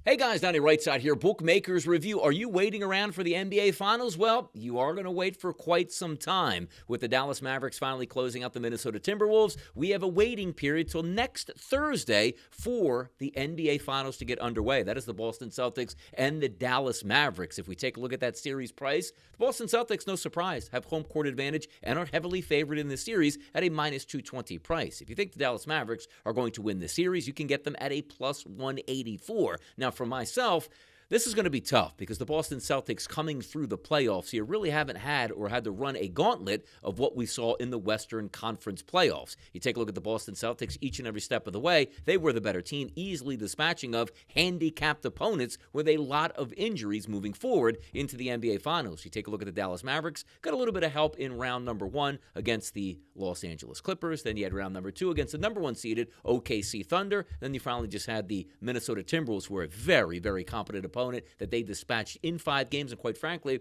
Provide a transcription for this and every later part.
Hey guys, Donnie RightSide here, Bookmakers Review. Are you waiting around for the NBA Finals? Well, you are going to wait for quite some time. With the Dallas Mavericks finally closing out the Minnesota Timberwolves, we have a waiting period till next Thursday for the NBA Finals to get underway. That is the Boston Celtics and the Dallas Mavericks. If we take a look at that series price, the Boston Celtics, no surprise, have home court advantage and are heavily favored in this series at a minus 220 price. If you think the Dallas Mavericks are going to win the series, you can get them at a plus 184. Now, for myself, this is going to be tough because the Boston Celtics coming through the playoffs here really haven't had or had to run a gauntlet of what we saw in the Western Conference playoffs. You take a look at the Boston Celtics each and every step of the way, they were the better team, easily dispatching of handicapped opponents with a lot of injuries moving forward into the NBA Finals. You take a look at the Dallas Mavericks, got a little bit of help in round number 1 against the Los Angeles Clippers. Then you had round number 2 against the number 1 seeded OKC Thunder. Then you finally just had the Minnesota Timberwolves, who were a very, very competent opponent that they dispatched in 5 games, and quite frankly,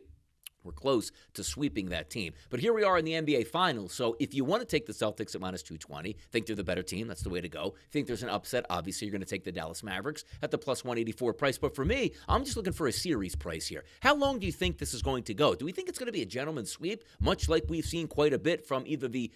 we're close to sweeping that team. But here we are in the NBA Finals, so if you want to take the Celtics at minus 220, think they're the better team, that's the way to go. Think there's an upset, obviously you're going to take the Dallas Mavericks at the plus 184 price. But for me, I'm just looking for a series price here. How long do you think this is going to go? Do we think it's going to be a gentleman's sweep, much like we've seen quite a bit from either the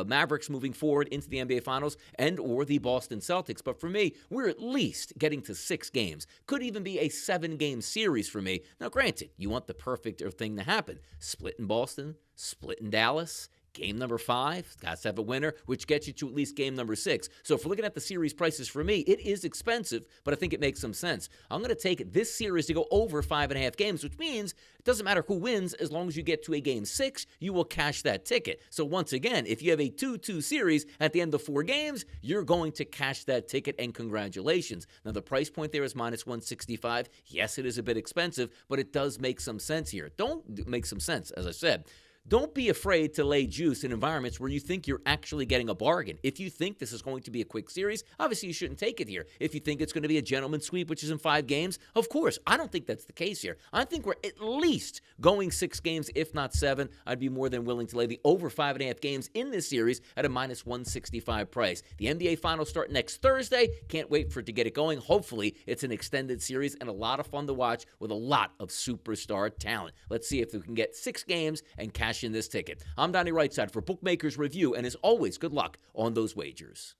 Mavericks moving forward into the NBA Finals and or the Boston Celtics? But for me, we're at least getting to 6 games. Could even be a 7-game series for me. Now, granted, you want the perfect thing to happen. Split in Boston, split in Dallas. Game number 5, got to have a winner, which gets you to at least game number 6. So if we're looking at the series prices for me, it is expensive, but I think it makes some sense. I'm going to take this series to go over 5.5 games, which means it doesn't matter who wins, as long as you get to a game 6, you will cash that ticket. So once again, if you have a 2-2 series at the end of 4 games, you're going to cash that ticket, and congratulations. Now the price point there is minus 165. Yes, it is a bit expensive, but it does make some sense here. Don't make some sense, as I said. Don't be afraid to lay juice in environments where you think you're actually getting a bargain. If you think this is going to be a quick series, obviously you shouldn't take it here. If you think it's going to be a gentleman's sweep, which is in 5 games, of course. I don't think that's the case here. I think we're at least going 6 games, if not 7. I'd be more than willing to lay the over 5.5 games in this series at a minus 165 price. The NBA Finals start next Thursday. Can't wait for it to get it going. Hopefully, it's an extended series and a lot of fun to watch with a lot of superstar talent. Let's see if we can get 6 games and cash in this ticket. I'm Donnie RightSide for Bookmakers Review, and as always, good luck on those wagers.